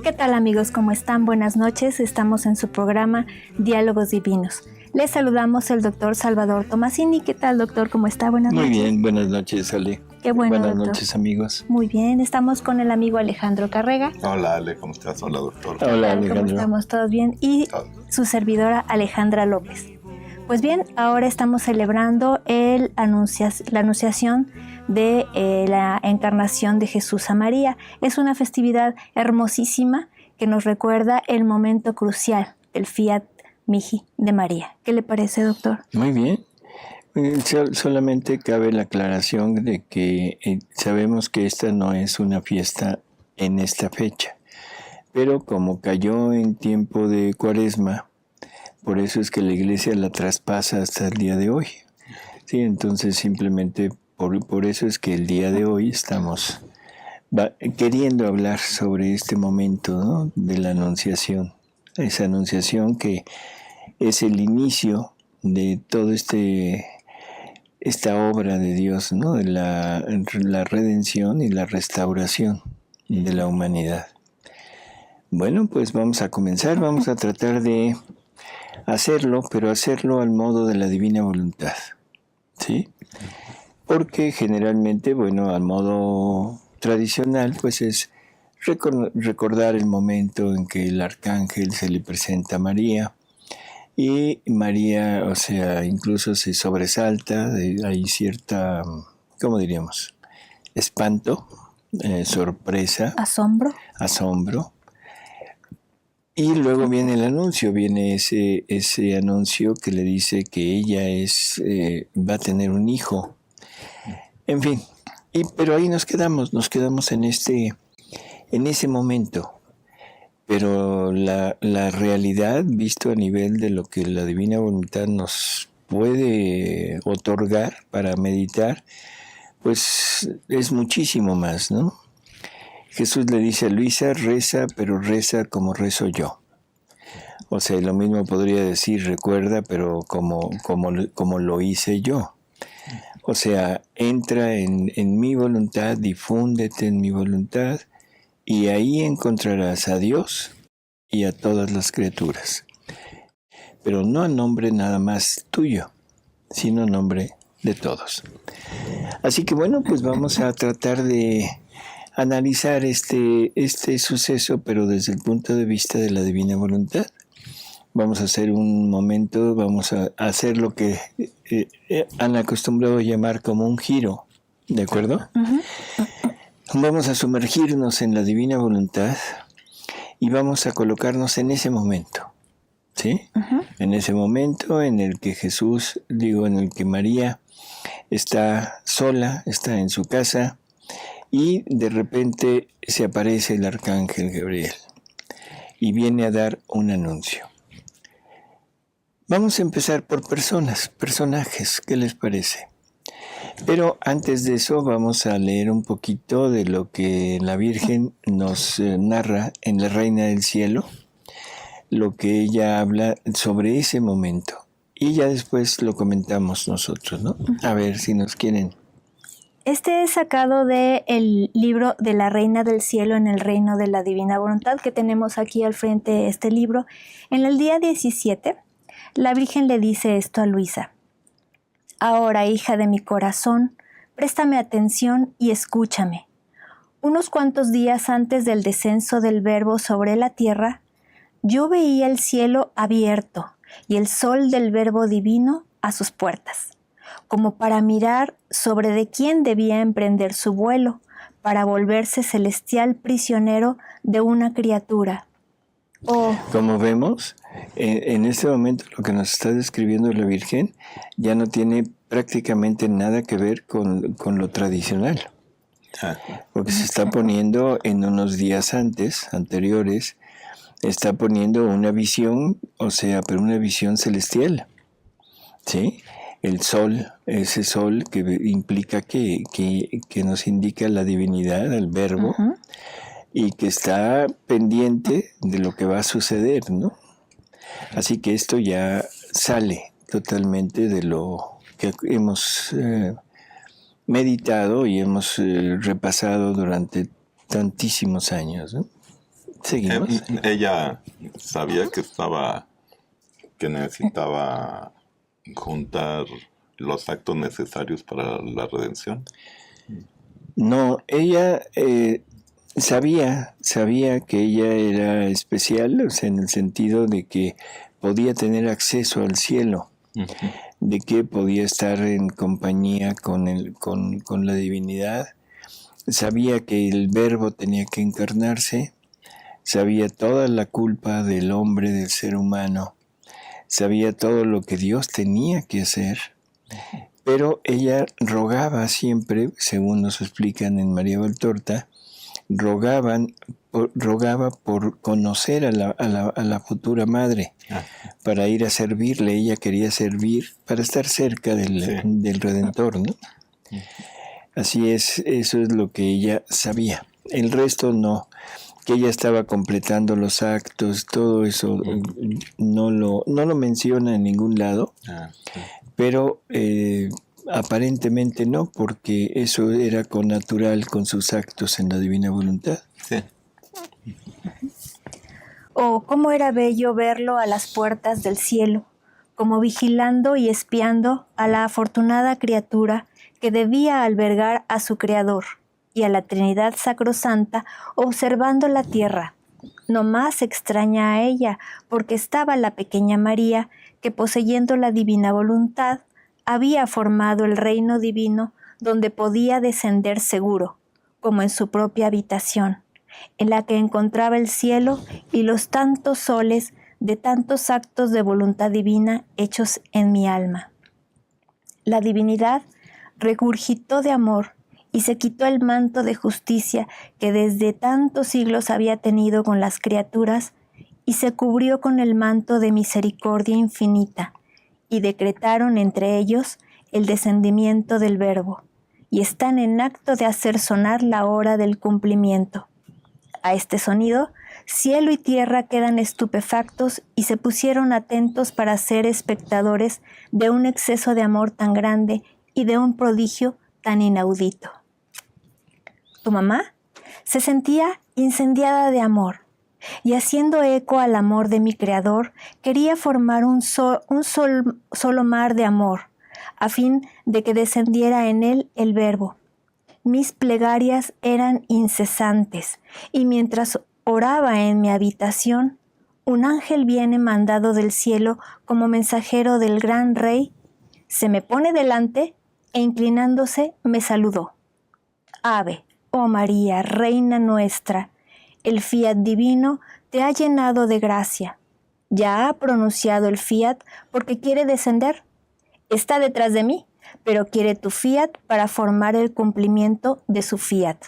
¿Qué tal, amigos? ¿Cómo están? Buenas noches. Estamos en su programa Diálogos Divinos. Les saludamos el doctor Salvador Tomasini. ¿Qué tal, doctor? ¿Cómo está? Buenas noches. Muy bien, buenas noches, Ale. Qué bueno, buenas doctor. Noches, amigos. Muy bien, estamos con el amigo Alejandro Carrega. Hola, Ale, ¿cómo estás? Hola, doctor. Hola, Alejandro. ¿Cómo estamos? ¿Todos bien? Y su servidora Alejandra López. Pues bien, ahora estamos celebrando la anunciación de la encarnación de Jesús a María. Es una festividad hermosísima que nos recuerda el momento crucial del Fiat Mihi de María. ¿Qué le parece, doctor? Muy bien. Solamente cabe la aclaración de que sabemos que esta no es una fiesta en esta fecha, pero como cayó en tiempo de Cuaresma, por eso es que la iglesia la traspasa hasta el día de hoy. Sí, entonces simplemente por eso es que el día de hoy estamos queriendo hablar sobre este momento, ¿no?, de la anunciación. Esa anunciación que es el inicio de todo esta obra de Dios, ¿no?, de la redención y la restauración de la humanidad. Bueno, pues vamos a comenzar, vamos a tratar de hacerlo, pero hacerlo al modo de la divina voluntad, ¿sí? Porque generalmente, bueno, al modo tradicional, pues es recordar el momento en que el arcángel se le presenta a María, y María, o sea, incluso se sobresalta, hay cierta, ¿cómo diríamos?, espanto, sorpresa. Asombro. Y luego viene el anuncio, viene ese anuncio que le dice que ella va a tener un hijo. En fin, pero ahí nos quedamos en ese momento. Pero la realidad, visto a nivel de lo que la divina voluntad nos puede otorgar para meditar, pues es muchísimo más, ¿no? Jesús le dice a Luisa, reza, pero reza como rezo yo. O sea, lo mismo podría decir, recuerda, pero como lo hice yo. O sea, entra en mi voluntad, difúndete en mi voluntad, y ahí encontrarás a Dios y a todas las criaturas. Pero no a nombre nada más tuyo, sino a nombre de todos. Así que bueno, pues vamos a tratar de analizar este suceso, pero desde el punto de vista de la divina voluntad. Vamos a hacer un momento, vamos a hacer lo que han acostumbrado a llamar como un giro, ¿de acuerdo? Uh-huh. Vamos a sumergirnos en la divina voluntad y vamos a colocarnos en ese momento, ¿sí? Uh-huh. En ese momento en el que en el que María está sola, está en su casa, y de repente se aparece el arcángel Gabriel y viene a dar un anuncio. Vamos a empezar por personajes, ¿qué les parece? Pero antes de eso vamos a leer un poquito de lo que la Virgen nos narra en La Reina del Cielo, lo que ella habla sobre ese momento. Y ya después lo comentamos nosotros, ¿no? A ver si nos quieren. Este es sacado del libro de La Reina del Cielo en el Reino de la Divina Voluntad, que tenemos aquí al frente este libro. En el día 17, la Virgen le dice esto a Luisa. Ahora, hija de mi corazón, préstame atención y escúchame. Unos cuantos días antes del descenso del Verbo sobre la tierra, yo veía el cielo abierto y el sol del Verbo divino a sus puertas, como para mirar sobre de quién debía emprender su vuelo para volverse celestial prisionero de una criatura. Como vemos, en este momento lo que nos está describiendo la Virgen ya no tiene prácticamente nada que ver con lo tradicional. Porque se está poniendo en unos días anteriores, está poniendo una visión, pero una visión celestial, ¿sí? El sol, ese sol que implica que nos indica la divinidad, el Verbo, uh-huh, y que está pendiente de lo que va a suceder, ¿no? Así que esto ya sale totalmente de lo que hemos meditado y hemos repasado durante tantísimos años, ¿no? Seguimos. Ella sabía que necesitaba juntar los actos necesarios para la redención. No, ella sabía que ella era especial, o sea, en el sentido de que podía tener acceso al cielo, de que podía estar en compañía con la divinidad. Sabía que el Verbo tenía que encarnarse, sabía toda la culpa del hombre, del ser humano, sabía todo lo que Dios tenía que hacer, pero ella rogaba siempre, según nos explican en María Valtorta, rogaba por conocer a la futura madre, para ir a servirle. Ella quería servir para estar cerca del Redentor, ¿no? Así es, eso es lo que ella sabía. El resto no, que ella estaba completando los actos, todo eso no lo menciona en ningún lado, pero aparentemente no, porque eso era connatural con sus actos en la divina voluntad. Sí. Oh, cómo era bello verlo a las puertas del cielo, como vigilando y espiando a la afortunada criatura que debía albergar a su Creador, y a la Trinidad Sacrosanta observando la tierra. No más extraña a ella, porque estaba la pequeña María, que poseyendo la divina voluntad, había formado el reino divino donde podía descender seguro, como en su propia habitación, en la que encontraba el cielo y los tantos soles de tantos actos de voluntad divina hechos en mi alma. La divinidad regurgitó de amor y se quitó el manto de justicia que desde tantos siglos había tenido con las criaturas y se cubrió con el manto de misericordia infinita, y decretaron entre ellos el descendimiento del Verbo, y están en acto de hacer sonar la hora del cumplimiento. A este sonido, cielo y tierra quedan estupefactos y se pusieron atentos para ser espectadores de un exceso de amor tan grande y de un prodigio tan inaudito. Tu mamá se sentía incendiada de amor, y haciendo eco al amor de mi Creador, quería formar un solo mar de amor, a fin de que descendiera en él el Verbo. Mis plegarias eran incesantes, y mientras oraba en mi habitación, un ángel viene mandado del cielo como mensajero del gran Rey, se me pone delante e inclinándose me saludó. Ave, oh María, Reina nuestra, el fiat divino te ha llenado de gracia. Ya ha pronunciado el fiat porque quiere descender. Está detrás de mí, pero quiere tu fiat para formar el cumplimiento de su fiat.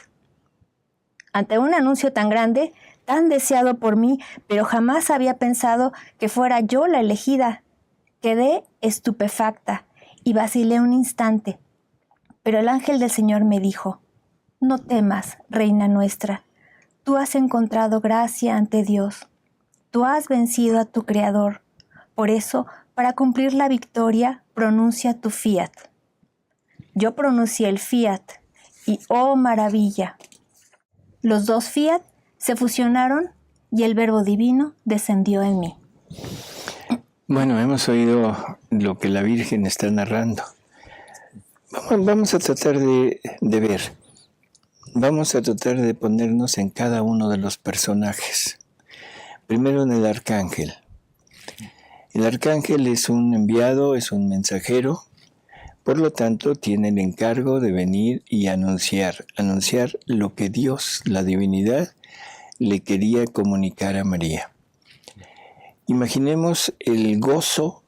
Ante un anuncio tan grande, tan deseado por mí, pero jamás había pensado que fuera yo la elegida, quedé estupefacta y vacilé un instante. Pero el ángel del Señor me dijo: no temas, Reina nuestra, tú has encontrado gracia ante Dios. Tú has vencido a tu Creador. Por eso, para cumplir la victoria, pronuncia tu fiat. Yo pronuncié el fiat, y ¡oh maravilla! Los dos fiat se fusionaron y el Verbo divino descendió en mí. Bueno, hemos oído lo que la Virgen está narrando. Vamos a tratar de ver. Vamos a tratar de ponernos en cada uno de los personajes. Primero en el arcángel. El arcángel es un enviado, es un mensajero, por lo tanto tiene el encargo de venir y anunciar lo que Dios, la divinidad, le quería comunicar a María. Imaginemos el gozo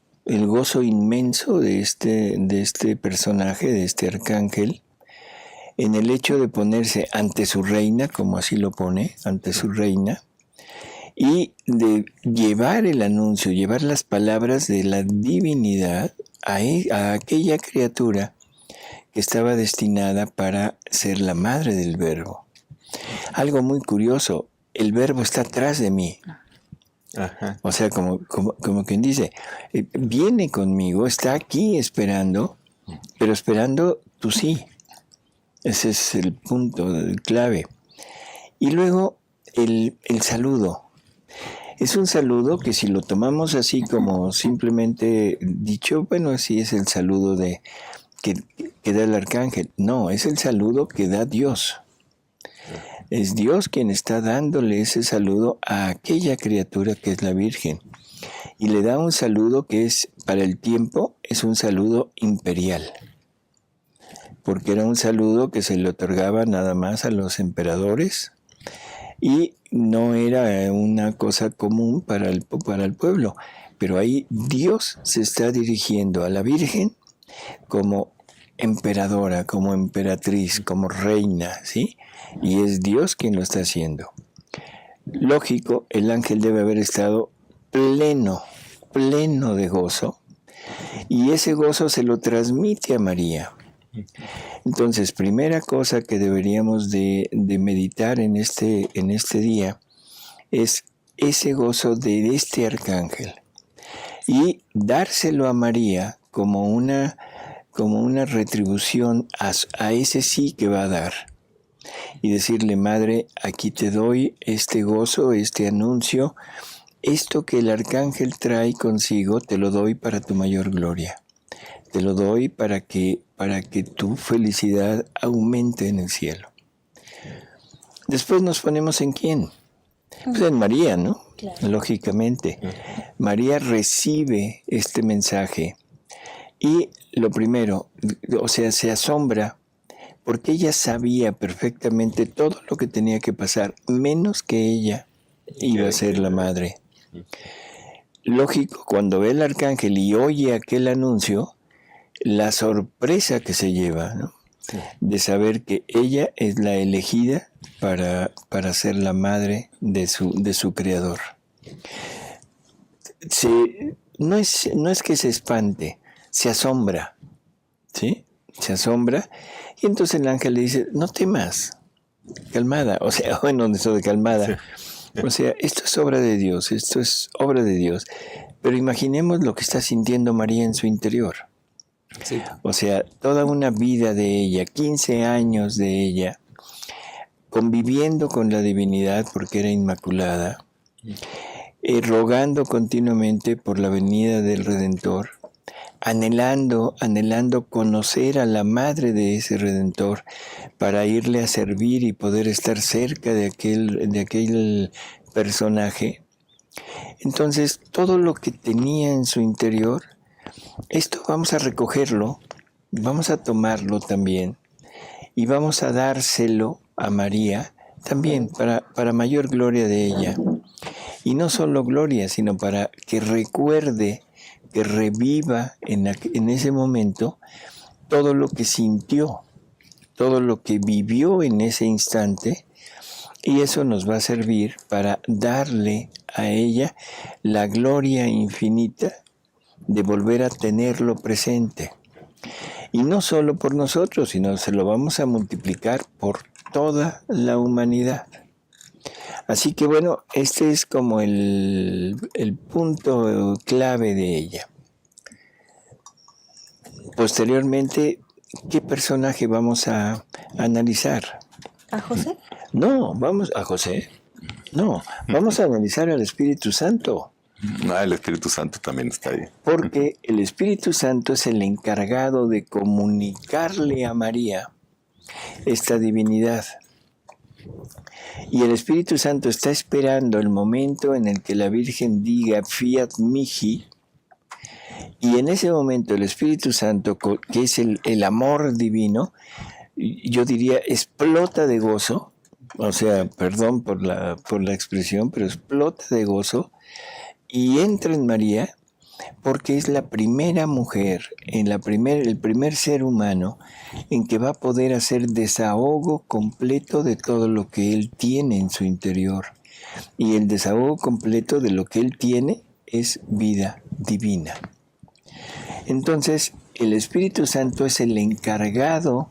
inmenso de este personaje, de este arcángel, en el hecho de ponerse ante su reina, como así lo pone, ante su reina, y de llevar el anuncio, llevar las palabras de la divinidad a aquella criatura que estaba destinada para ser la madre del Verbo. Algo muy curioso, el Verbo está atrás de mí. Ajá. O sea, como quien dice, viene conmigo, está aquí esperando, pero esperando tu sí. Ese es el punto clave. Y luego el saludo. Es un saludo que si lo tomamos así como simplemente dicho, bueno, sí es el saludo que da el arcángel. No, es el saludo que da Dios. Es Dios quien está dándole ese saludo a aquella criatura que es la Virgen. Y le da un saludo que es, para el tiempo, es un saludo imperial. Porque era un saludo que se le otorgaba nada más a los emperadores y no era una cosa común para el pueblo. Pero ahí Dios se está dirigiendo a la Virgen como emperadora, como emperatriz, como reina, ¿sí? Y es Dios quien lo está haciendo. Lógico, el ángel debe haber estado pleno de gozo, y ese gozo se lo transmite a María. Entonces, primera cosa que deberíamos de meditar en este día es ese gozo de este arcángel y dárselo a María como una retribución a ese sí que va a dar. Y decirle, Madre, aquí te doy este gozo, este anuncio, esto que el arcángel trae consigo, te lo doy para tu mayor gloria. Te lo doy para que tu felicidad aumente en el cielo. Después nos ponemos en quién. Pues en María, ¿no? Claro. Lógicamente. María recibe este mensaje y lo primero, o sea, se asombra porque ella sabía perfectamente todo lo que tenía que pasar, menos que ella iba a ser la madre. Lógico, cuando ve el arcángel y oye aquel anuncio, la sorpresa que se lleva, ¿no? Sí. De saber que ella es la elegida para ser la madre de su creador. No es que se espante, se asombra, ¿sí? Se asombra, y entonces el ángel le dice, no temas, calmada, o sea, bueno, eso de calmada, sí. O sea, esto es obra de Dios, pero imaginemos lo que está sintiendo María en su interior. Sí. O sea, toda una vida de ella, 15 años de ella, conviviendo con la divinidad porque era inmaculada, rogando continuamente por la venida del Redentor, anhelando conocer a la madre de ese Redentor para irle a servir y poder estar cerca de aquel personaje. Entonces, todo lo que tenía en su interior, esto vamos a recogerlo, vamos a tomarlo también y vamos a dárselo a María también para mayor gloria de ella. Y no solo gloria, sino para que recuerde, que reviva en ese momento todo lo que sintió, todo lo que vivió en ese instante, y eso nos va a servir para darle a ella la gloria infinita de volver a tenerlo presente. Y no solo por nosotros, sino se lo vamos a multiplicar por toda la humanidad. Así que bueno, este es como el punto clave de ella. Posteriormente, ¿qué personaje vamos a analizar? ¿A José? No, vamos a José. No, vamos a analizar al Espíritu Santo. El Espíritu Santo también está ahí. Porque el Espíritu Santo es el encargado de comunicarle a María esta divinidad. Y el Espíritu Santo está esperando el momento en el que la Virgen diga Fiat mihi, y en ese momento el Espíritu Santo, que es el amor divino, yo diría explota de gozo, o sea, perdón por la expresión, pero explota de gozo y entra en María porque es la primera mujer, el primer ser humano en que va a poder hacer desahogo completo de todo lo que él tiene en su interior. Y el desahogo completo de lo que él tiene es vida divina. Entonces, el Espíritu Santo es el encargado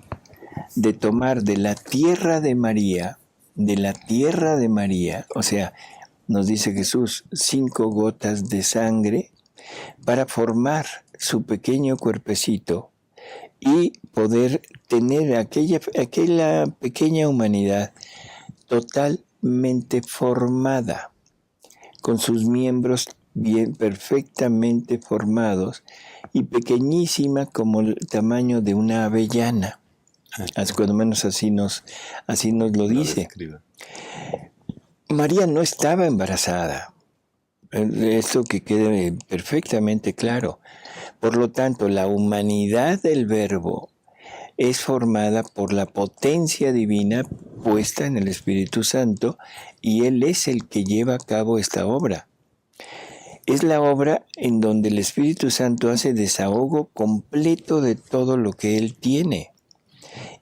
de tomar de la tierra de María, o sea, nos dice Jesús, 5 gotas de sangre para formar su pequeño cuerpecito, y poder tener aquella pequeña humanidad totalmente formada, con sus miembros bien perfectamente formados y pequeñísima como el tamaño de una avellana. Cuando menos así nos lo dice. María no estaba embarazada. Esto que quede perfectamente claro. Por lo tanto, la humanidad del Verbo es formada por la potencia divina puesta en el Espíritu Santo, y Él es el que lleva a cabo esta obra. Es la obra en donde el Espíritu Santo hace desahogo completo de todo lo que Él tiene.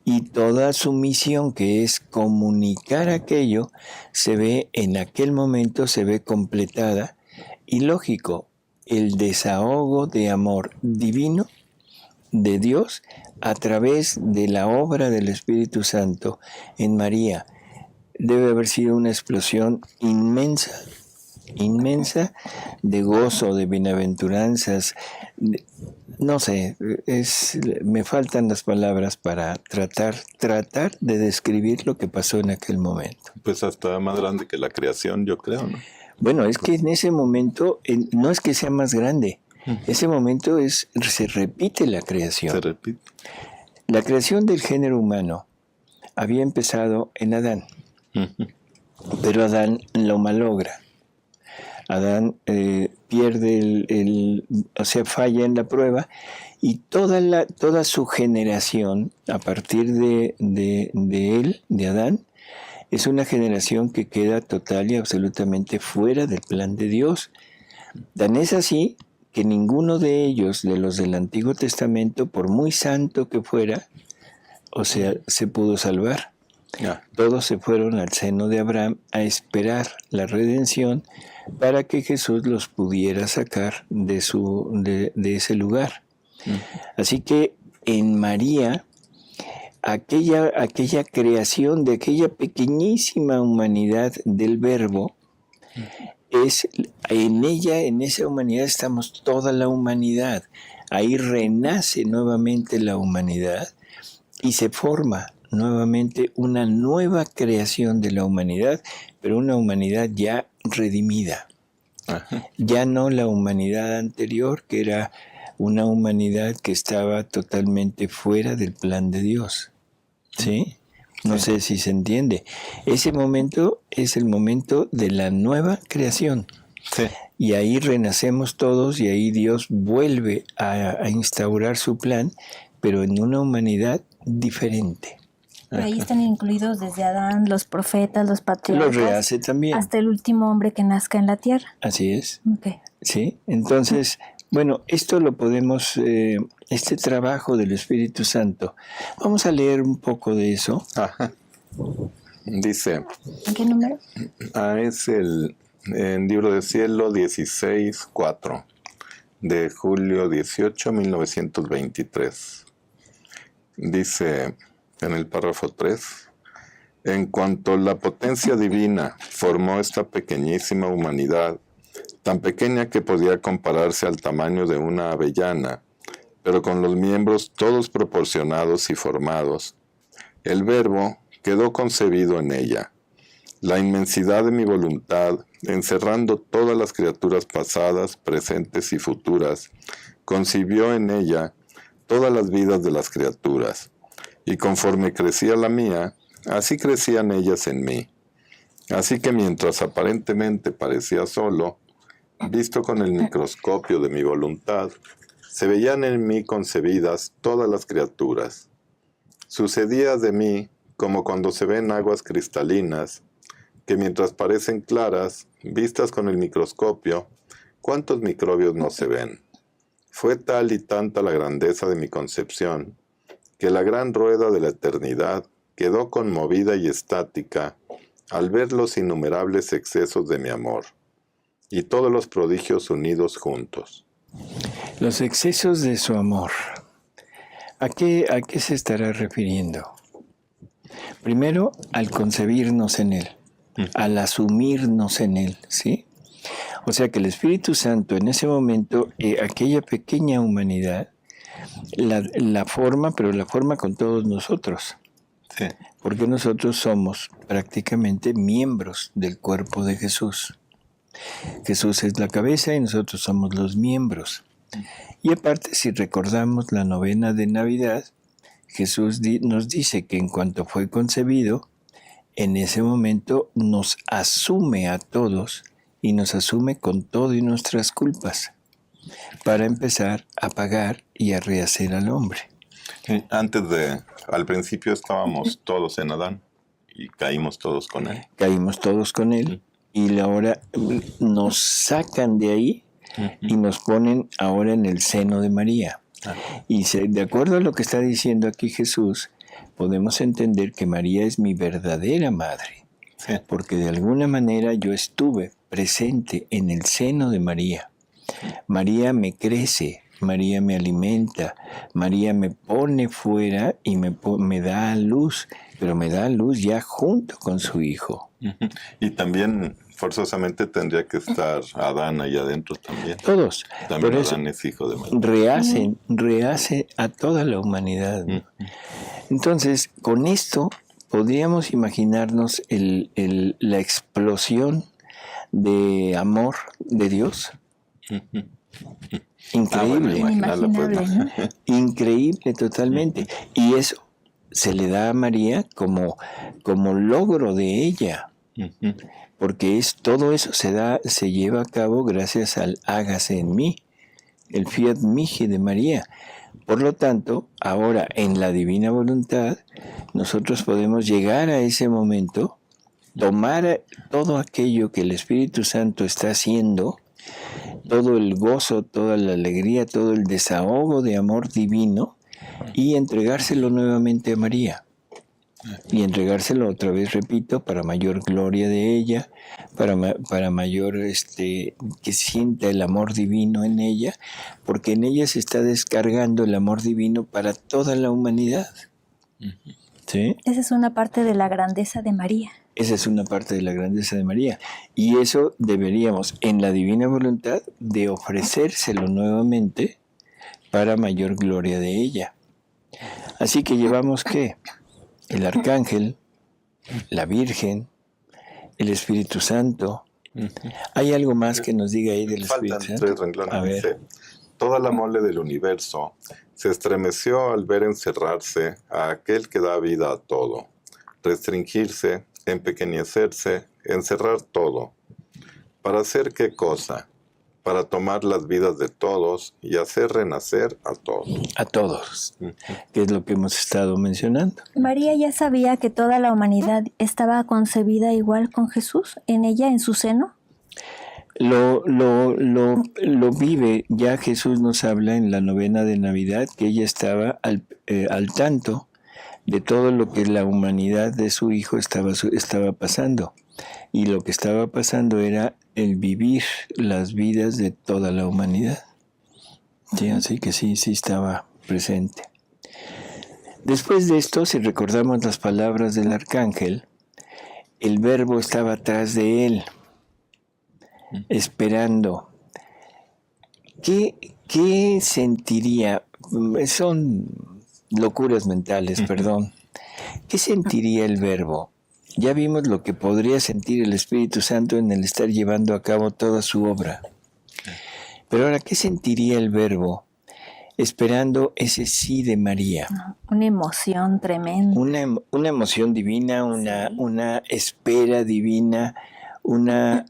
Y toda su misión, que es comunicar aquello, se ve en aquel momento, se ve completada. Y lógico, el desahogo de amor divino de Dios a través de la obra del Espíritu Santo en María debe haber sido una explosión inmensa de gozo, de bienaventuranzas. No sé, me faltan las palabras para tratar de describir lo que pasó en aquel momento. Pues hasta más grande que la creación, yo creo, ¿no? Bueno, es que en ese momento, no es que sea más grande, ese momento se repite la creación. Se repite. La creación del género humano había empezado en Adán, pero Adán lo malogra. Adán pierde falla en la prueba, y toda su generación, a partir de él, de Adán, es una generación que queda total y absolutamente fuera del plan de Dios. Tan es así que ninguno de ellos, de los del Antiguo Testamento, por muy santo que fuera, se pudo salvar. Todos se fueron al seno de Abraham a esperar la redención para que Jesús los pudiera sacar de ese lugar. Así que en María, aquella creación de aquella pequeñísima humanidad del Verbo, en ella, en esa humanidad estamos toda la humanidad. Ahí renace nuevamente la humanidad y se forma nuevamente una nueva creación de la humanidad, pero una humanidad ya redimida. Ya no la humanidad anterior, que era una humanidad que estaba totalmente fuera del plan de Dios. ¿Sí? No sé si se entiende. Ese momento es el momento de la nueva creación. Sí. Y ahí renacemos todos, y ahí Dios vuelve a instaurar su plan, pero en una humanidad diferente. Pero ahí están incluidos desde Adán, los profetas, los patriarcas. Los rehace también. Hasta el último hombre que nazca en la tierra. Así es. Okay. Sí, entonces, bueno, esto lo podemos, este trabajo del Espíritu Santo, vamos a leer un poco de eso. Ajá. Dice... ¿En qué número? Es el Libro del Cielo 16:4, de julio 18, 1923. Dice en el párrafo 3: en cuanto la potencia divina formó esta pequeñísima humanidad, tan pequeña que podía compararse al tamaño de una avellana, pero con los miembros todos proporcionados y formados, el Verbo quedó concebido en ella. La inmensidad de mi voluntad, encerrando todas las criaturas pasadas, presentes y futuras, concibió en ella todas las vidas de las criaturas, y conforme crecía la mía, así crecían ellas en mí. Así que mientras aparentemente parecía solo, visto con el microscopio de mi voluntad, se veían en mí concebidas todas las criaturas. Sucedía de mí como cuando se ven aguas cristalinas, que mientras parecen claras, vistas con el microscopio, ¿cuántos microbios no se ven? Fue tal y tanta la grandeza de mi concepción, que la gran rueda de la eternidad quedó conmovida y estática al ver los innumerables excesos de mi amor, y todos los prodigios unidos juntos. Los excesos de su amor. ¿A qué se estará refiriendo? Primero, al concebirnos en Él, al asumirnos en Él, ¿sí? O sea que el Espíritu Santo en ese momento, aquella pequeña humanidad, la forma, pero la forma con todos nosotros. Sí. Porque nosotros somos prácticamente miembros del cuerpo de Jesús. Jesús es la cabeza y nosotros somos los miembros. Y aparte, si recordamos la novena de Navidad, Jesús nos dice que en cuanto fue concebido, en ese momento nos asume a todos y nos asume con todo y nuestras culpas para empezar a pagar y a rehacer al hombre. Sí, al principio estábamos todos en Adán y caímos todos con él. Caímos todos con él y ahora nos sacan de ahí y nos ponen ahora en el seno de María. Y de acuerdo a lo que está diciendo aquí Jesús, podemos entender que María es mi verdadera madre, porque de alguna manera yo estuve presente en el seno de María. María me crece, María me alimenta, María me pone fuera y me da a luz, pero me da a luz ya junto con su hijo. Y también forzosamente tendría que estar Adán ahí adentro también. Todos. También Por Adán es hijo de María. Rehace a toda la humanidad. Entonces, con esto podríamos imaginarnos la explosión de amor de Dios. Increíble. Inimaginable, ¿no? Increíble totalmente. Y eso se le da a María como logro de ella. Porque todo eso se lleva a cabo gracias al hágase en mí, el fiat mihi de María. Por lo tanto, ahora en la divina voluntad, nosotros podemos llegar a ese momento, tomar todo aquello que el Espíritu Santo está haciendo, todo el gozo, toda la alegría, todo el desahogo de amor divino, y entregárselo nuevamente a María. Y entregárselo otra vez, repito, para mayor gloria de ella, para mayor que sienta el amor divino en ella, porque en ella se está descargando el amor divino para toda la humanidad. ¿Sí? Esa es una parte de la grandeza de María. Esa es una parte de la grandeza de María. Y eso deberíamos, en la divina voluntad, de ofrecérselo nuevamente para mayor gloria de ella. Así que llevamos, ¿qué? El Arcángel, la Virgen, el Espíritu Santo. ¿Hay algo más que nos diga ahí del Espíritu Santo? Faltan 3 renglones. A ver. Dice, toda la mole del universo se estremeció al ver encerrarse a aquel que da vida a todo, restringirse, empequeñecerse, encerrar todo. ¿Para hacer qué cosa? Para tomar las vidas de todos y hacer renacer a todos. A todos, que es lo que hemos estado mencionando. María ya sabía que toda la humanidad estaba concebida igual con Jesús, en ella, en su seno. Lo vive, ya Jesús nos habla en la novena de Navidad, que ella estaba al tanto de todo lo que la humanidad de su hijo estaba pasando. Y lo que estaba pasando era el vivir las vidas de toda la humanidad. Sí, así que sí estaba presente. Después de esto, si recordamos las palabras del arcángel, el Verbo estaba atrás de él, esperando. ¿Qué sentiría? Son locuras mentales, perdón. ¿Qué sentiría el Verbo? Ya vimos lo que podría sentir el Espíritu Santo en el estar llevando a cabo toda su obra. Pero ahora, ¿qué sentiría el Verbo esperando ese sí de María? Una emoción tremenda. Una emoción divina, una espera divina, una,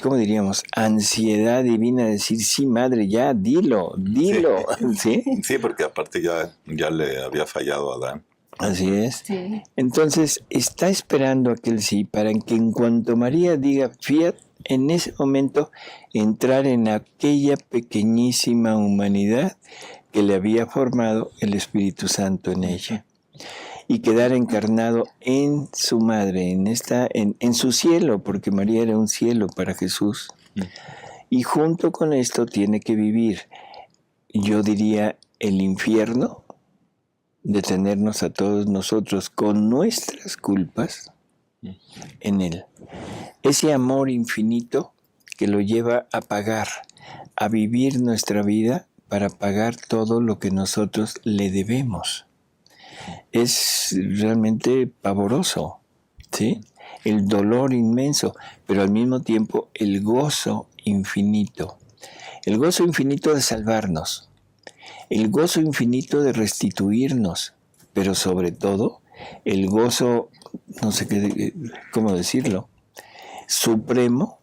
¿cómo diríamos? Ansiedad divina de decir, sí, madre, ya, dilo. ¿Sí? Sí, porque aparte ya le había fallado a Adán. Así es. Sí. Entonces, está esperando aquel sí para que en cuanto María diga fiat, en ese momento entrar en aquella pequeñísima humanidad que le había formado el Espíritu Santo en ella y quedar encarnado en su madre, en su cielo, porque María era un cielo para Jesús. Y junto con esto tiene que vivir, yo diría, el infierno de tenernos a todos nosotros con nuestras culpas en Él. Ese amor infinito que lo lleva a pagar, a vivir nuestra vida para pagar todo lo que nosotros le debemos. Es realmente pavoroso, ¿sí? El dolor inmenso, pero al mismo tiempo el gozo infinito. El gozo infinito de salvarnos, el gozo infinito de restituirnos, pero sobre todo el gozo, no sé cómo decirlo, supremo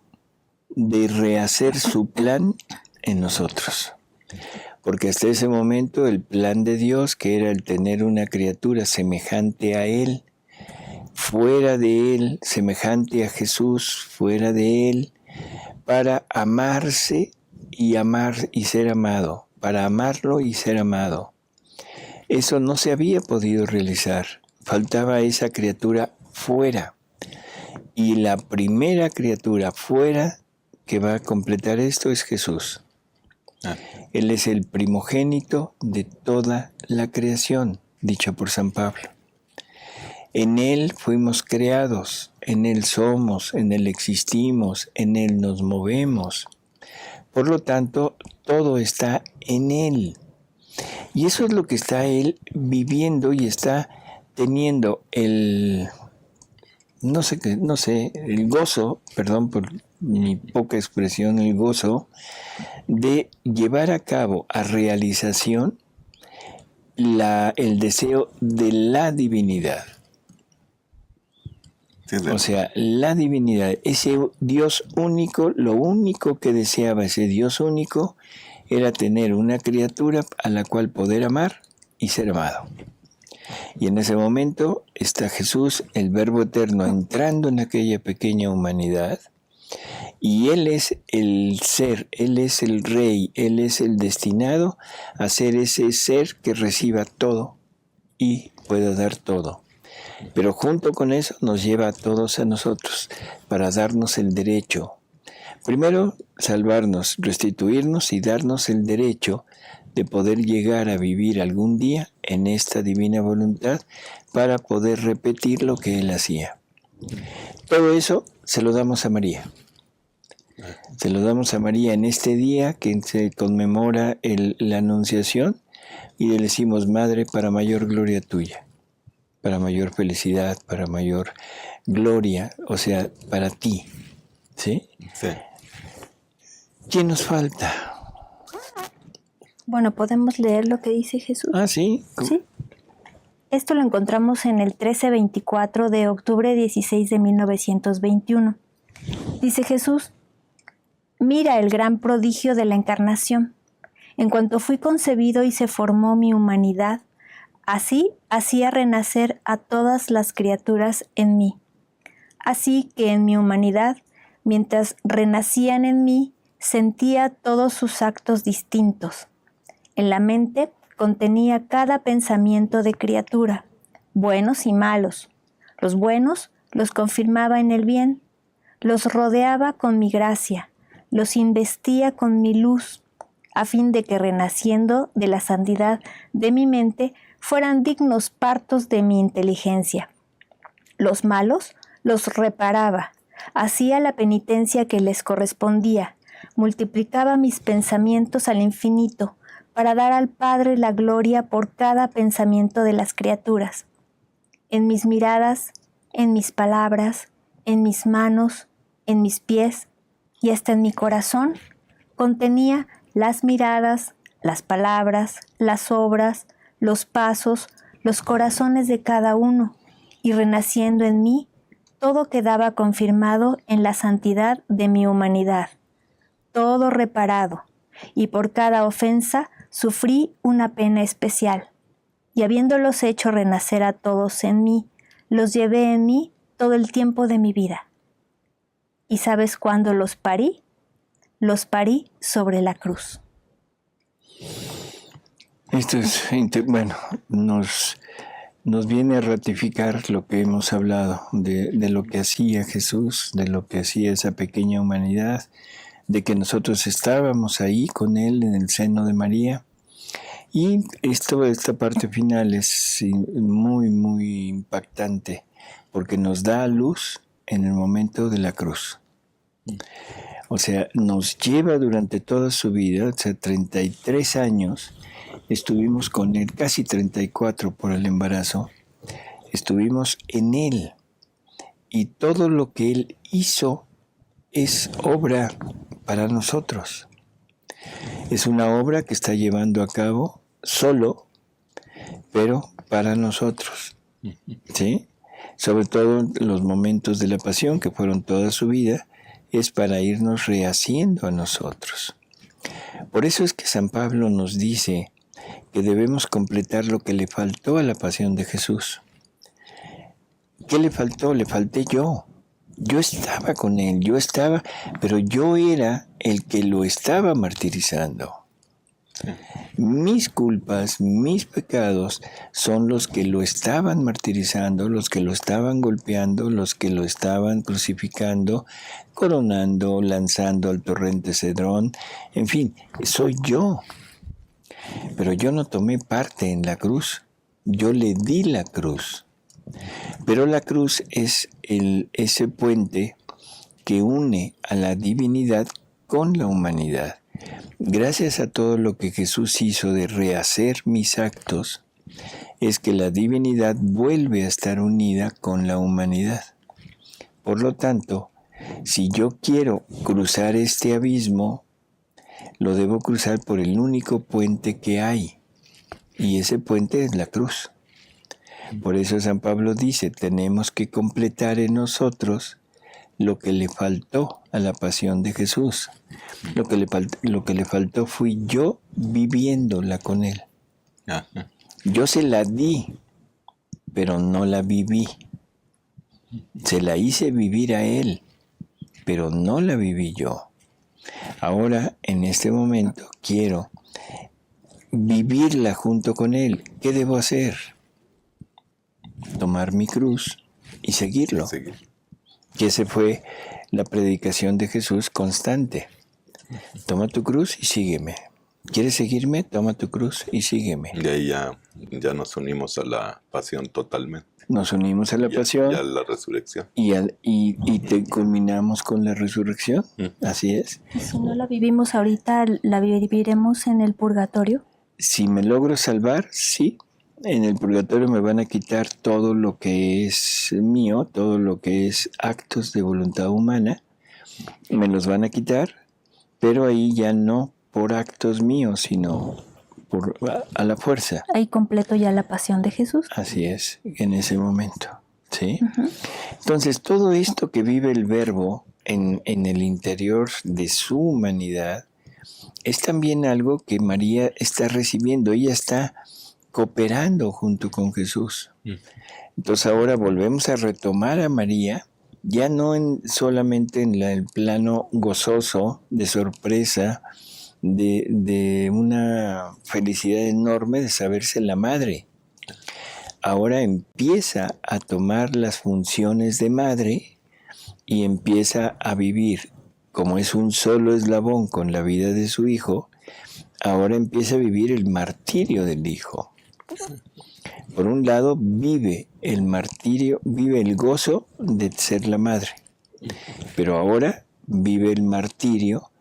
de rehacer su plan en nosotros. Porque hasta ese momento el plan de Dios, que era el tener una criatura semejante a Él, fuera de Él, semejante a Jesús, fuera de Él, para amarse y amar y ser amado, para amarlo y ser amado. Eso no se había podido realizar. Faltaba esa criatura fuera. Y la primera criatura fuera que va a completar esto es Jesús. Él es el primogénito de toda la creación, dicho por San Pablo. En Él fuimos creados, en Él somos, en Él existimos, en Él nos movemos. Por lo tanto, todo está en Él. Y eso es lo que está Él viviendo y está teniendo el gozo, perdón por mi poca expresión, el gozo de llevar a cabo a realización el deseo de la divinidad. O sea, la divinidad, ese Dios único, lo único que deseaba ese Dios único era tener una criatura a la cual poder amar y ser amado. Y en ese momento está Jesús, el Verbo Eterno, entrando en aquella pequeña humanidad, y Él es el ser, Él es el Rey, Él es el destinado a ser ese ser que reciba todo y pueda dar todo. Pero junto con eso nos lleva a todos a nosotros para darnos el derecho. Primero, salvarnos, restituirnos y darnos el derecho de poder llegar a vivir algún día en esta divina voluntad para poder repetir lo que Él hacía. Todo eso se lo damos a María. Se lo damos a María en este día que se conmemora la Anunciación y le decimos, Madre, para mayor gloria tuya, para mayor felicidad, para mayor gloria, o sea, para ti. ¿Sí? Sí. ¿Quién nos falta? Bueno, podemos leer lo que dice Jesús. Ah, sí. Sí. Esto lo encontramos en el 1324 de octubre 16 de 1921. Dice Jesús: mira el gran prodigio de la encarnación. En cuanto fui concebido y se formó mi humanidad, así hacía renacer a todas las criaturas en mí. Así que en mi humanidad, mientras renacían en mí, sentía todos sus actos distintos. En la mente contenía cada pensamiento de criatura, buenos y malos. Los buenos los confirmaba en el bien, los rodeaba con mi gracia, los investía con mi luz, a fin de que renaciendo de la santidad de mi mente fueran dignos partos de mi inteligencia. Los malos los reparaba, hacía la penitencia que les correspondía, multiplicaba mis pensamientos al infinito, para dar al Padre la gloria por cada pensamiento de las criaturas. En mis miradas, en mis palabras, en mis manos, en mis pies y hasta en mi corazón, contenía las miradas, las palabras, las obras, los pasos, los corazones de cada uno, y renaciendo en mí, todo quedaba confirmado en la santidad de mi humanidad, todo reparado, y por cada ofensa sufrí una pena especial, y habiéndolos hecho renacer a todos en mí, los llevé en mí todo el tiempo de mi vida. ¿Y sabes cuándo los parí? Los parí sobre la cruz. Esto es, bueno, nos viene a ratificar lo que hemos hablado, de lo que hacía Jesús, de lo que hacía esa pequeña humanidad, de que nosotros estábamos ahí con Él en el seno de María. Y esta parte final es muy, muy impactante, porque nos da luz en el momento de la cruz. O sea, nos lleva durante toda su vida, o sea, 33 años, estuvimos con Él, casi 34 por el embarazo, estuvimos en Él. Y todo lo que Él hizo es obra para nosotros. Es una obra que está llevando a cabo solo, pero para nosotros. ¿Sí? Sobre todo en los momentos de la pasión, que fueron toda su vida, es para irnos rehaciendo a nosotros. Por eso es que San Pablo nos dice que debemos completar lo que le faltó a la pasión de Jesús. ¿Qué le faltó? Le falté yo. Yo estaba con Él, pero yo era el que lo estaba martirizando. Mis culpas, mis pecados son los que lo estaban martirizando, los que lo estaban golpeando, los que lo estaban crucificando, coronando, lanzando al torrente Cedrón. En fin, soy yo. Pero yo no tomé parte en la cruz, yo le di la cruz. Pero la cruz es ese puente que une a la divinidad con la humanidad. Gracias a todo lo que Jesús hizo de rehacer mis actos, es que la divinidad vuelve a estar unida con la humanidad. Por lo tanto, si yo quiero cruzar este abismo, lo debo cruzar por el único puente que hay, y ese puente es la cruz. Por eso San Pablo dice, tenemos que completar en nosotros lo que le faltó a la pasión de Jesús. Lo que le faltó fui yo viviéndola con Él. Yo se la di, pero no la viví. Se la hice vivir a Él, pero no la viví yo. Ahora, en este momento, quiero vivirla junto con Él. ¿Qué debo hacer? Tomar mi cruz y seguirlo. Que esa fue la predicación de Jesús constante. Toma tu cruz y sígueme. ¿Quieres seguirme? Toma tu cruz y sígueme. Y ahí ya nos unimos a la pasión totalmente. Nos unimos a la pasión. Y a la resurrección. Y te culminamos con la resurrección. Así es. Si no la vivimos ahorita, ¿la viviremos en el purgatorio? Si me logro salvar, sí. En el purgatorio me van a quitar todo lo que es mío, todo lo que es actos de voluntad humana. Me los van a quitar, pero ahí ya no por actos míos, sino a la fuerza. Ahí completo ya la pasión de Jesús. Así es, en ese momento. ¿Sí? Entonces, todo esto que vive el Verbo en el interior de su humanidad es también algo que María está recibiendo. Ella está cooperando junto con Jesús. Entonces ahora volvemos a retomar a María, ya no solamente en el plano gozoso, de sorpresa, de una felicidad enorme de saberse la madre. Ahora empieza a tomar las funciones de madre y empieza a vivir, como es un solo eslabón con la vida de su hijo, ahora empieza a vivir el martirio del hijo. Por un lado, vive el martirio, vive el gozo de ser la madre, pero ahora vive el martirio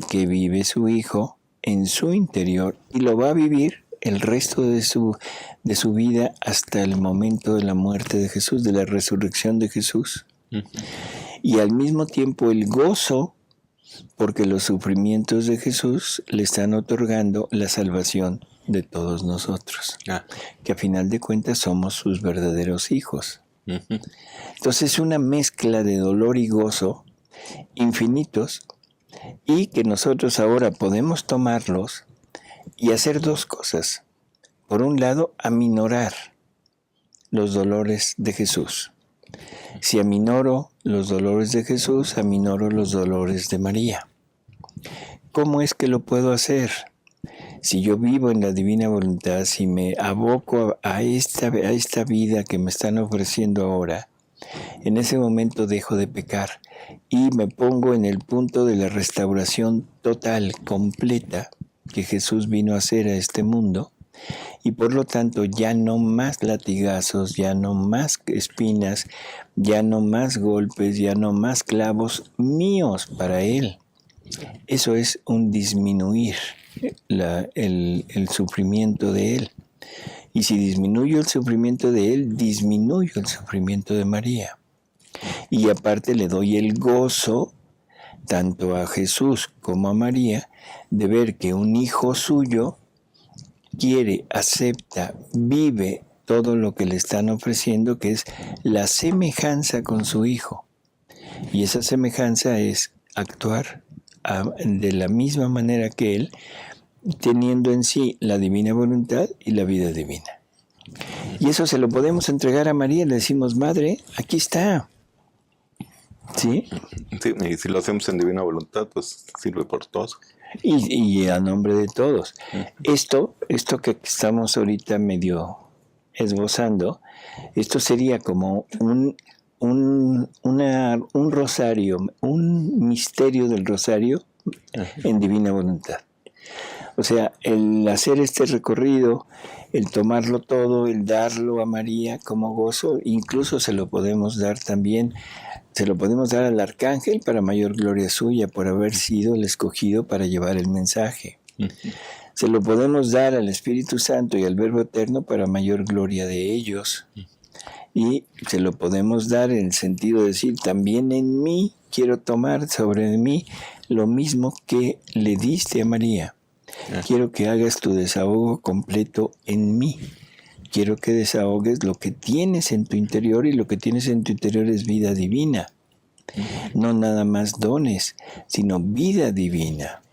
que vive su hijo en su interior y lo va a vivir el resto de su vida hasta el momento de la muerte de Jesús, de la resurrección de Jesús. Y al mismo tiempo el gozo, porque los sufrimientos de Jesús le están otorgando la salvación de todos nosotros, que a final de cuentas somos sus verdaderos hijos. Entonces es una mezcla de dolor y gozo infinitos, y que nosotros ahora podemos tomarlos y hacer dos cosas. Por un lado, aminorar los dolores de Jesús. Si aminoro los dolores de Jesús, aminoro los dolores de María. ¿Cómo es que lo puedo hacer? Si yo vivo en la divina voluntad, si me aboco a esta vida que me están ofreciendo ahora, en ese momento dejo de pecar y me pongo en el punto de la restauración total, completa, que Jesús vino a hacer a este mundo, y por lo tanto ya no más latigazos, ya no más espinas, ya no más golpes, ya no más clavos míos para Él, Eso es un disminuir el sufrimiento de él. Y si disminuyo el sufrimiento de él, disminuyo el sufrimiento de María. Y aparte le doy el gozo tanto a Jesús como a María de ver que un hijo suyo quiere, acepta, vive todo lo que le están ofreciendo, que es la semejanza con su hijo. Y esa semejanza es actuar de la misma manera que él, teniendo en sí la divina voluntad y la vida divina. Y eso se lo podemos entregar a María, le decimos, Madre, aquí está. ¿Sí? Sí, y si lo hacemos en divina voluntad, pues sirve por todos. Y a nombre de todos. Esto que estamos ahorita medio esbozando, esto sería como un rosario, un misterio del rosario en divina voluntad. O sea, el hacer este recorrido, el tomarlo todo, el darlo a María como gozo, incluso se lo podemos dar también, se lo podemos dar al arcángel para mayor gloria suya, por haber sido el escogido para llevar el mensaje. Se lo podemos dar al Espíritu Santo y al Verbo Eterno para mayor gloria de ellos. Y se lo podemos dar en el sentido de decir, también en mí quiero tomar sobre mí lo mismo que le diste a María. Quiero que hagas tu desahogo completo en mí. Quiero que desahogues lo que tienes en tu interior, y lo que tienes en tu interior es vida divina. No nada más dones, sino vida divina.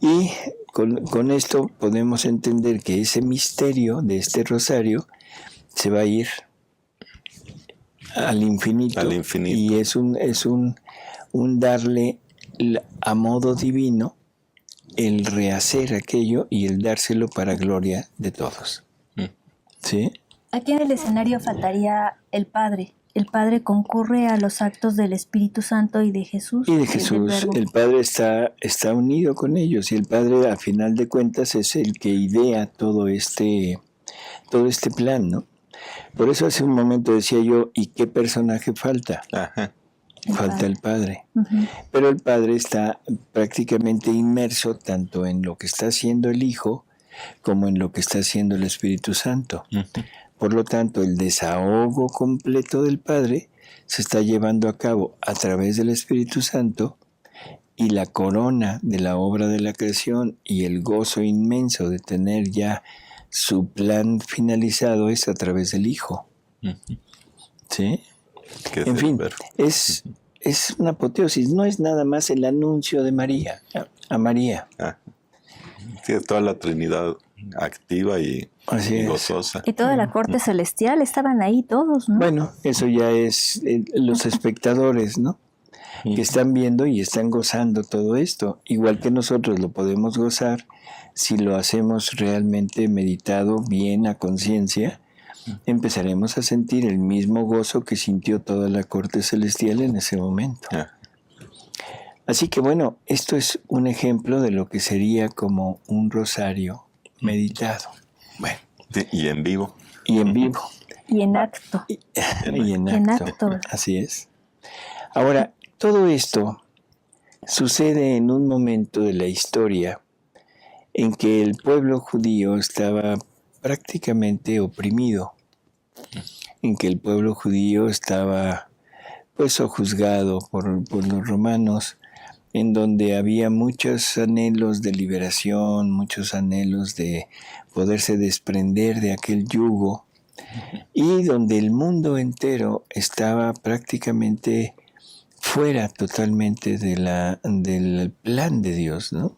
Y con esto podemos entender que ese misterio de este rosario se va a ir al infinito. Al infinito. Y es un darle a modo divino el rehacer aquello y el dárselo para gloria de todos. ¿Sí? Aquí en el escenario faltaría el Padre. El Padre concurre a los actos del Espíritu Santo y de Jesús. Y de Jesús, el Padre está unido con ellos, y el Padre, a final de cuentas, es el que idea todo este plan, ¿no? Por eso hace un momento decía yo, ¿y qué personaje falta? Ajá. Falta el Padre. Pero el Padre está prácticamente inmerso tanto en lo que está haciendo el Hijo como en lo que está haciendo el Espíritu Santo. Por lo tanto, el desahogo completo del Padre se está llevando a cabo a través del Espíritu Santo, y la corona de la obra de la creación y el gozo inmenso de tener ya su plan finalizado es a través del Hijo. ¿Sí? En fin, es una apoteosis, no es nada más el anuncio de María, a María. Sí, es toda la Trinidad activa y gozosa. Y toda la corte celestial, estaban ahí todos, ¿no? Bueno, eso ya es los espectadores, ¿no? Que están viendo y están gozando todo esto. Igual que nosotros lo podemos gozar si lo hacemos realmente meditado, bien, a conciencia. Empezaremos a sentir el mismo gozo que sintió toda la corte celestial en ese momento. Así que bueno, esto es un ejemplo de lo que sería como un rosario meditado. Bueno. Sí, y en vivo. Y en vivo. Y en acto. Y en acto. Así es. Ahora, todo esto sucede en un momento de la historia en que el pueblo judío estaba prácticamente oprimido, en que el pueblo judío estaba pues sojuzgado por los romanos, en donde había muchos anhelos de liberación, muchos anhelos de poderse desprender de aquel yugo, y donde el mundo entero estaba prácticamente fuera totalmente del plan de Dios, ¿no?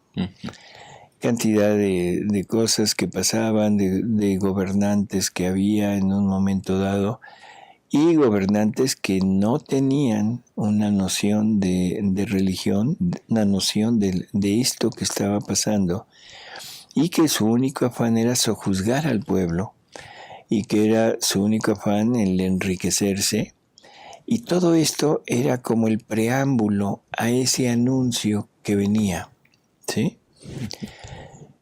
Cantidad de cosas que pasaban, de gobernantes que había en un momento dado, y gobernantes que no tenían una noción de religión, una noción de esto que estaba pasando, y que su único afán era sojuzgar al pueblo, y que era su único afán el enriquecerse. Y todo esto era como el preámbulo a ese anuncio que venía, ¿sí?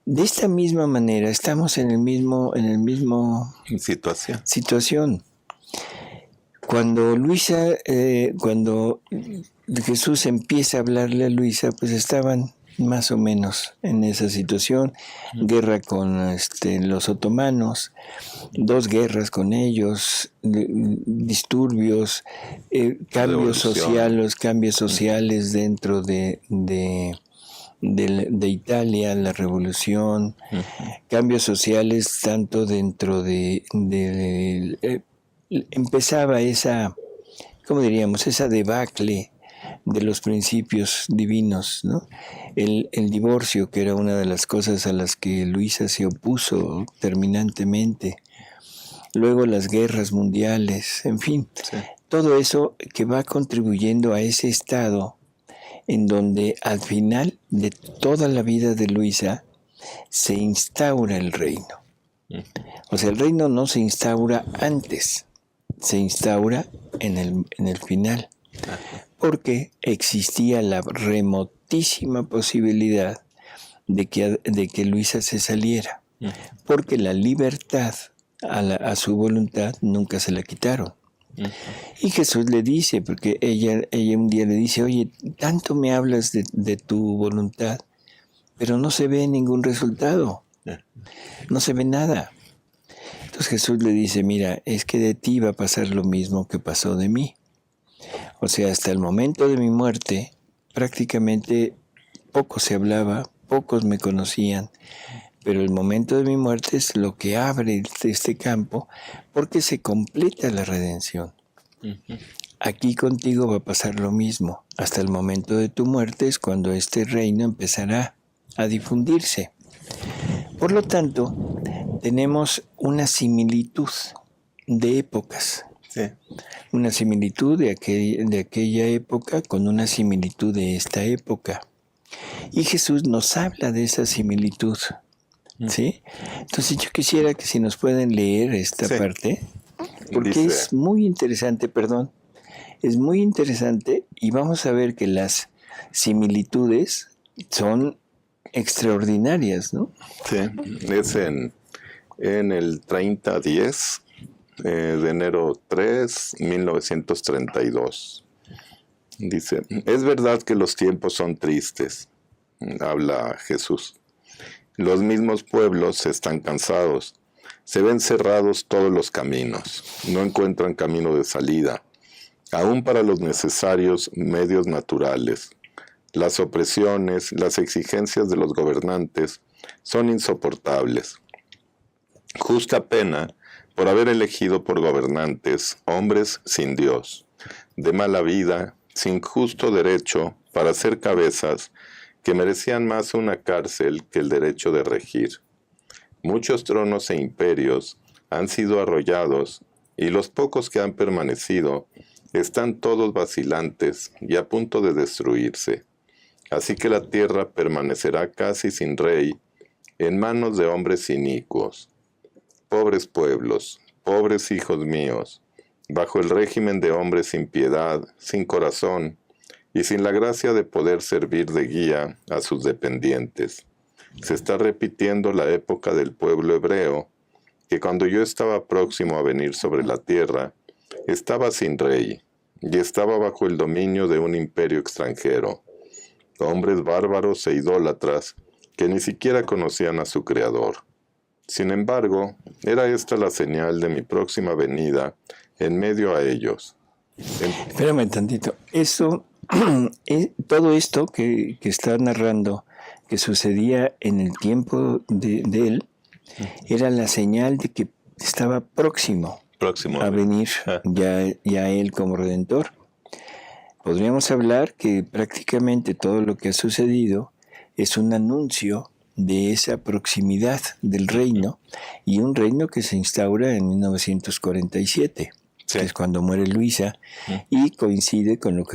De esta misma manera estamos en el mismo situación. Cuando Jesús empieza a hablarle a Luisa, pues estaban más o menos en esa situación, guerra con los otomanos, 2 guerras con ellos, disturbios, cambios sociales dentro de Italia, la revolución, cambios sociales tanto dentro empezaba esa, ¿cómo diríamos?, esa debacle de los principios divinos, ¿no? El divorcio, que era una de las cosas a las que Luisa se opuso terminantemente. Luego las guerras mundiales, en fin, todo eso que va contribuyendo a ese estado en donde al final de toda la vida de Luisa se instaura el reino. O sea, el reino no se instaura antes, se instaura en el final, porque existía la remotísima posibilidad de que Luisa se saliera, porque la libertad a su voluntad nunca se la quitaron. Y Jesús le dice, porque ella un día le dice, oye, tanto me hablas de tu voluntad, pero no se ve ningún resultado, no se ve nada. Entonces Jesús le dice, mira, es que de ti va a pasar lo mismo que pasó de mí. O sea, hasta el momento de mi muerte, prácticamente poco se hablaba, pocos me conocían, pero el momento de mi muerte es lo que abre este campo, porque se completa la redención. Aquí contigo va a pasar lo mismo. Hasta el momento de tu muerte es cuando este reino empezará a difundirse. Por lo tanto, tenemos una similitud de épocas. Sí. Una similitud de aquella época con una similitud de esta época. Y Jesús nos habla de esa similitud. ¿Sí? Entonces yo quisiera que si nos pueden leer esta parte, porque es muy interesante, es muy interesante, y vamos a ver que las similitudes son extraordinarias, ¿no? Sí, es en el 30-10 de enero 3, 1932. Dice, es verdad que los tiempos son tristes, habla Jesús. Los mismos pueblos están cansados, se ven cerrados todos los caminos, no encuentran camino de salida, aún para los necesarios medios naturales. Las opresiones, las exigencias de los gobernantes son insoportables. Justa pena por haber elegido por gobernantes hombres sin Dios, de mala vida, sin justo derecho para ser cabezas, que merecían más una cárcel que el derecho de regir. Muchos tronos e imperios han sido arrollados, y los pocos que han permanecido están todos vacilantes y a punto de destruirse. Así que la tierra permanecerá casi sin rey, en manos de hombres inicuos. Pobres pueblos, pobres hijos míos, bajo el régimen de hombres sin piedad, sin corazón, y sin la gracia de poder servir de guía a sus dependientes. Se está repitiendo la época del pueblo hebreo, que cuando yo estaba próximo a venir sobre la tierra, estaba sin rey, y estaba bajo el dominio de un imperio extranjero, hombres bárbaros e idólatras que ni siquiera conocían a su Creador. Sin embargo, era esta la señal de mi próxima venida en medio a ellos. Espérame tantito. Todo esto que está narrando, que sucedía en el tiempo de él, era la señal de que estaba próximo a venir ya él como Redentor. Podríamos hablar que prácticamente todo lo que ha sucedido es un anuncio de esa proximidad del reino, y un reino que se instaura en 1947. Sí. Que es cuando muere Luisa, y coincide con lo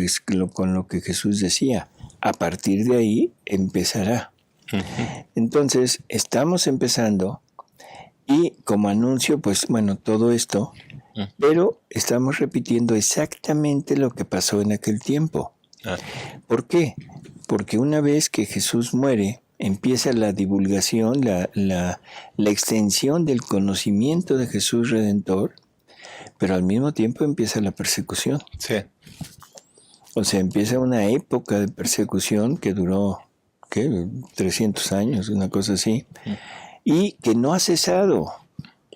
que Jesús decía. A partir de ahí empezará. Entonces, estamos empezando, y como anuncio, pues bueno, todo esto, pero estamos repitiendo exactamente lo que pasó en aquel tiempo. ¿Por qué? Porque una vez que Jesús muere, empieza la divulgación, la extensión del conocimiento de Jesús Redentor, pero al mismo tiempo empieza la persecución. Sí. O sea, empieza una época de persecución que duró, ¿qué? 300 años, una cosa así, y que no ha cesado,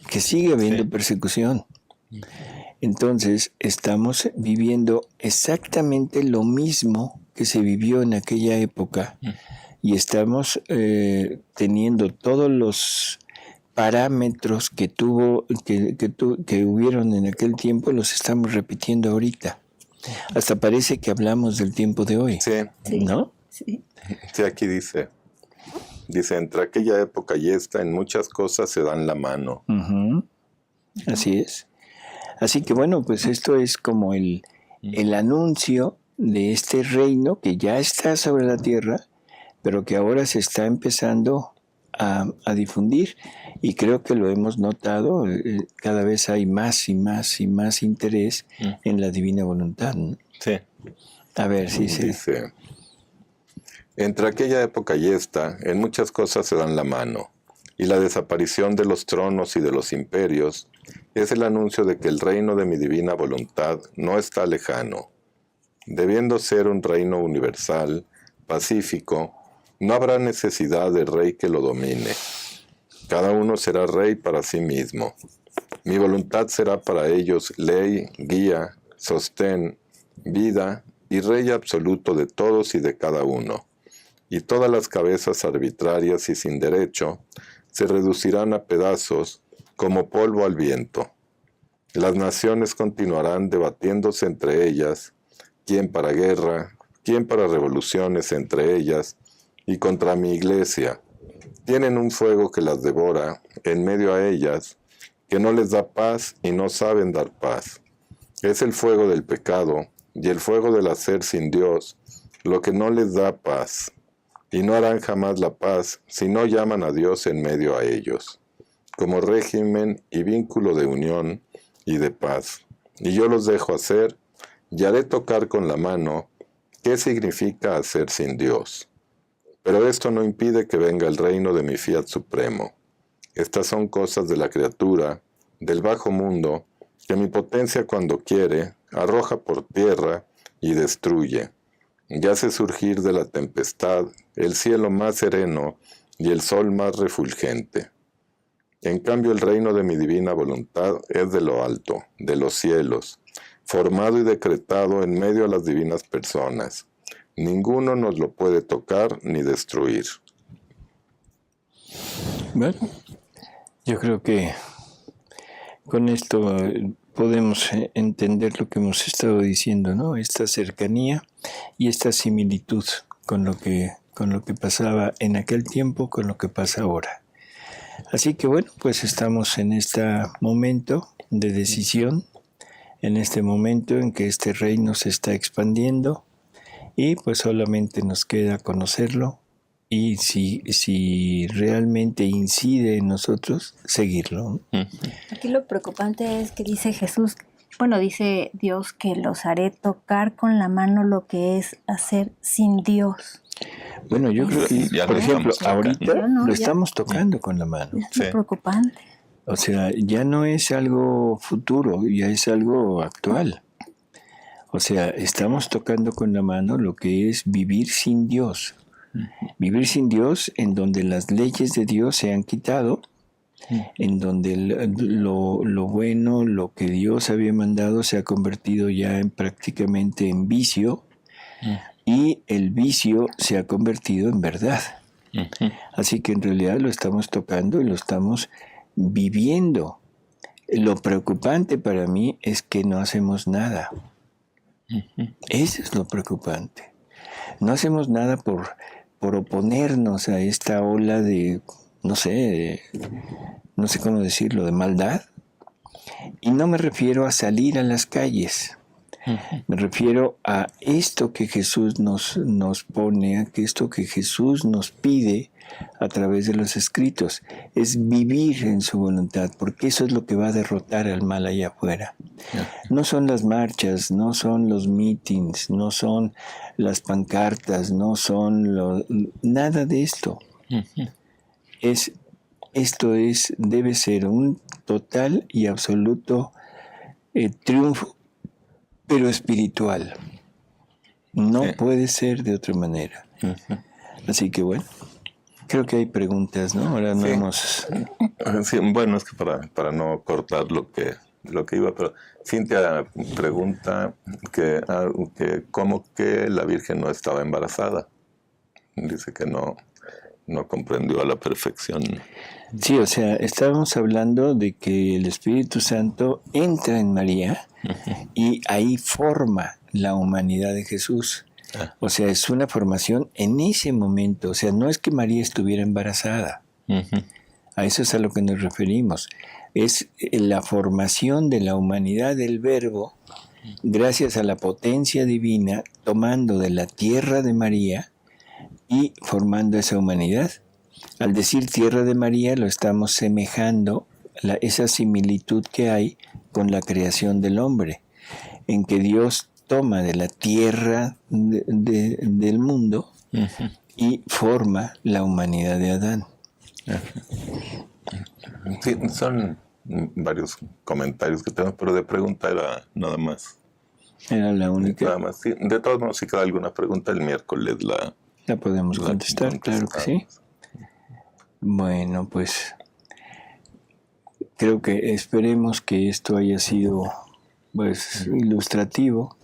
que sigue habiendo persecución. Entonces, estamos viviendo exactamente lo mismo que se vivió en aquella época y estamos teniendo todos los parámetros que hubieron en aquel tiempo, los estamos repitiendo ahorita. Hasta parece que hablamos del tiempo de hoy. Sí. ¿No? Sí. Sí, aquí dice, entre aquella época y esta, en muchas cosas se dan la mano. Uh-huh. Así es. Así que bueno, pues esto es como el anuncio de este reino que ya está sobre la tierra, pero que ahora se está empezando a difundir. Y creo que lo hemos notado, cada vez hay más y más y más interés en la divina voluntad, ¿no? Sí. A ver, sí. Dice, entre aquella época y esta, en muchas cosas se dan la mano, y la desaparición de los tronos y de los imperios es el anuncio de que el reino de mi divina voluntad no está lejano. Debiendo ser un reino universal, pacífico, no habrá necesidad de rey que lo domine. Cada uno será rey para sí mismo. Mi voluntad será para ellos ley, guía, sostén, vida y rey absoluto de todos y de cada uno. Y todas las cabezas arbitrarias y sin derecho se reducirán a pedazos como polvo al viento. Las naciones continuarán debatiéndose entre ellas, quién para guerra, quién para revoluciones entre ellas, y contra mi iglesia. Tienen un fuego que las devora en medio a ellas, que no les da paz y no saben dar paz. Es el fuego del pecado y el fuego del hacer sin Dios, lo que no les da paz. Y no harán jamás la paz si no llaman a Dios en medio a ellos, como régimen y vínculo de unión y de paz. Y yo los dejo hacer, y haré tocar con la mano qué significa hacer sin Dios. Pero esto no impide que venga el reino de mi fiat supremo. Estas son cosas de la criatura, del bajo mundo, que mi potencia cuando quiere, arroja por tierra y destruye. Y hace surgir de la tempestad el cielo más sereno y el sol más refulgente. En cambio, el reino de mi divina voluntad es de lo alto, de los cielos, formado y decretado en medio a las divinas personas. Ninguno nos lo puede tocar ni destruir. Bueno, yo creo que con esto podemos entender lo que hemos estado diciendo, ¿no? Esta cercanía y esta similitud con lo que pasaba en aquel tiempo, con lo que pasa ahora. Así que bueno, pues estamos en este momento de decisión, en este momento en que este reino se está expandiendo y pues solamente nos queda conocerlo y si realmente incide en nosotros, seguirlo. Aquí lo preocupante es que dice Jesús, dice Dios que los haré tocar con la mano lo que es hacer sin Dios. Bueno, yo creo que, por ejemplo, ahorita lo estamos tocando con la mano. Es muy preocupante. O sea, ya no es algo futuro, ya es algo actual. O sea, estamos tocando con la mano lo que es vivir sin Dios. Vivir sin Dios en donde las leyes de Dios se han quitado, en donde lo bueno, lo que Dios había mandado se ha convertido ya prácticamente en vicio, y el vicio se ha convertido en verdad. Así que en realidad lo estamos tocando y lo estamos viviendo. Lo preocupante para mí es que no hacemos nada. Eso es lo preocupante. No hacemos nada por oponernos a esta ola de, no sé cómo decirlo, de maldad. Y no me refiero a salir a las calles. Me refiero a esto que Jesús nos pone, a esto que Jesús nos pide a través de los escritos. Es vivir en su voluntad, porque eso es lo que va a derrotar al mal allá afuera. No son las marchas, no son los meetings, no son las pancartas, no son nada de esto. Debe ser un total y absoluto triunfo, pero espiritual. No puede ser de otra manera. Así que bueno, creo que hay preguntas, ¿no? Ahora no hemos... Sí, bueno, es que para no cortar lo que iba, pero Cintia pregunta que cómo que la Virgen no estaba embarazada. Dice que no comprendió a la perfección. Sí, o sea, estábamos hablando de que el Espíritu Santo entra en María y ahí forma la humanidad de Jesús. O sea, es una formación en ese momento. O sea, no es que María estuviera embarazada. A eso es a lo que nos referimos. Es la formación de la humanidad del Verbo gracias a la potencia divina, tomando de la tierra de María y formando esa humanidad. Al decir tierra de María lo estamos semejando, esa similitud que hay con la creación del hombre, en que Dios toma de la tierra del mundo y forma la humanidad de Adán. Sí, son varios comentarios que tengo, pero de pregunta era nada más. Era la única. Nada más, sí. De todos modos, si queda alguna pregunta, el miércoles la podemos contestar, claro que sí. Bueno, pues creo que esperemos que esto haya sido pues ilustrativo,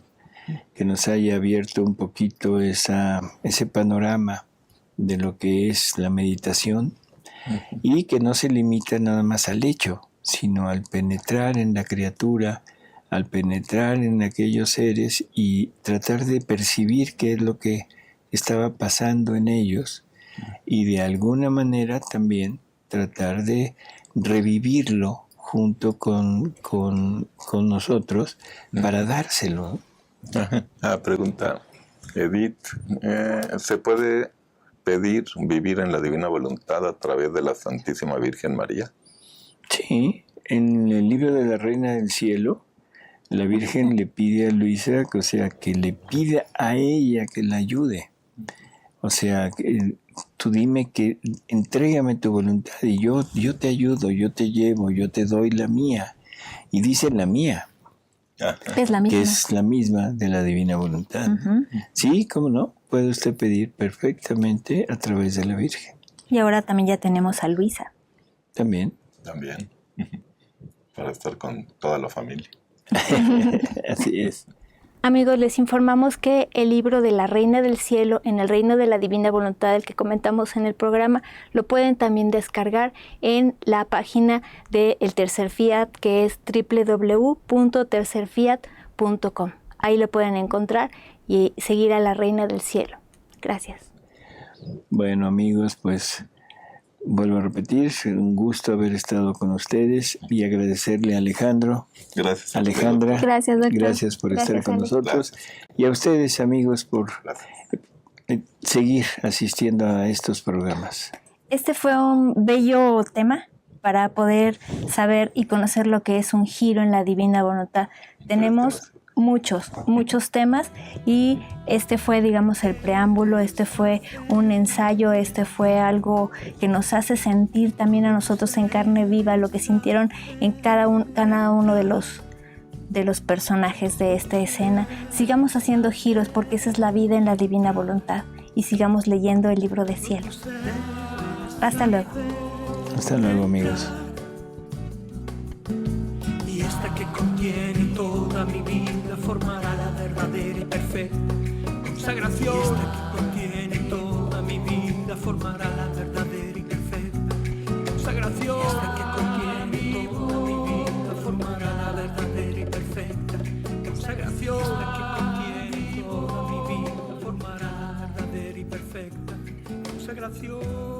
que nos haya abierto un poquito ese panorama de lo que es la meditación y que no se limita nada más al hecho, sino al penetrar en la criatura, al penetrar en aquellos seres y tratar de percibir qué es lo que estaba pasando en ellos y de alguna manera también tratar de revivirlo junto con nosotros para dárselo. Pregunta Edith, ¿se puede pedir vivir en la divina voluntad a través de la Santísima Virgen María? Sí, en el libro de la Reina del Cielo, la Virgen le pide a Luisa, o sea, que le pida a ella que la ayude. O sea, tú dime que entrégame tu voluntad y yo te ayudo, yo te llevo, yo te doy la mía. Y dice la mía. Es la misma. Que es la misma de la divina voluntad. Sí, cómo no, puede usted pedir perfectamente a través de la Virgen. Y ahora también ya tenemos a Luisa. También. Para estar con toda la familia. Así es. Amigos, les informamos que el libro de la Reina del Cielo en el Reino de la Divina Voluntad, el que comentamos en el programa, lo pueden también descargar en la página de El Tercer Fiat, que es www.tercerfiat.com. Ahí lo pueden encontrar y seguir a la Reina del Cielo. Gracias. Bueno, amigos, pues vuelvo a repetir, un gusto haber estado con ustedes y agradecerle a Alejandro. Gracias. Alejandra. Gracias, doctor. Gracias por estar con nosotros. Y a ustedes, amigos, por seguir asistiendo a estos programas. Este fue un bello tema para poder saber y conocer lo que es un giro en la divina voluntad. Tenemos muchos temas y este fue, digamos, el preámbulo, este fue un ensayo, este fue algo que nos hace sentir también a nosotros en carne viva lo que sintieron en cada uno de los personajes de esta escena. Sigamos haciendo giros porque esa es la vida en la divina voluntad y sigamos leyendo el libro de Cielos. Hasta luego. Hasta luego, amigos. Y esta que contiene toda mi vida formará la verdadera y perfecta consagración. Y esta que contiene toda mi vida formará la verdadera y perfecta consagración. Y esta que contiene toda mi vida formará la verdadera y perfecta consagración. Esta que contiene toda mi vida formará la verdadera y perfecta consagración.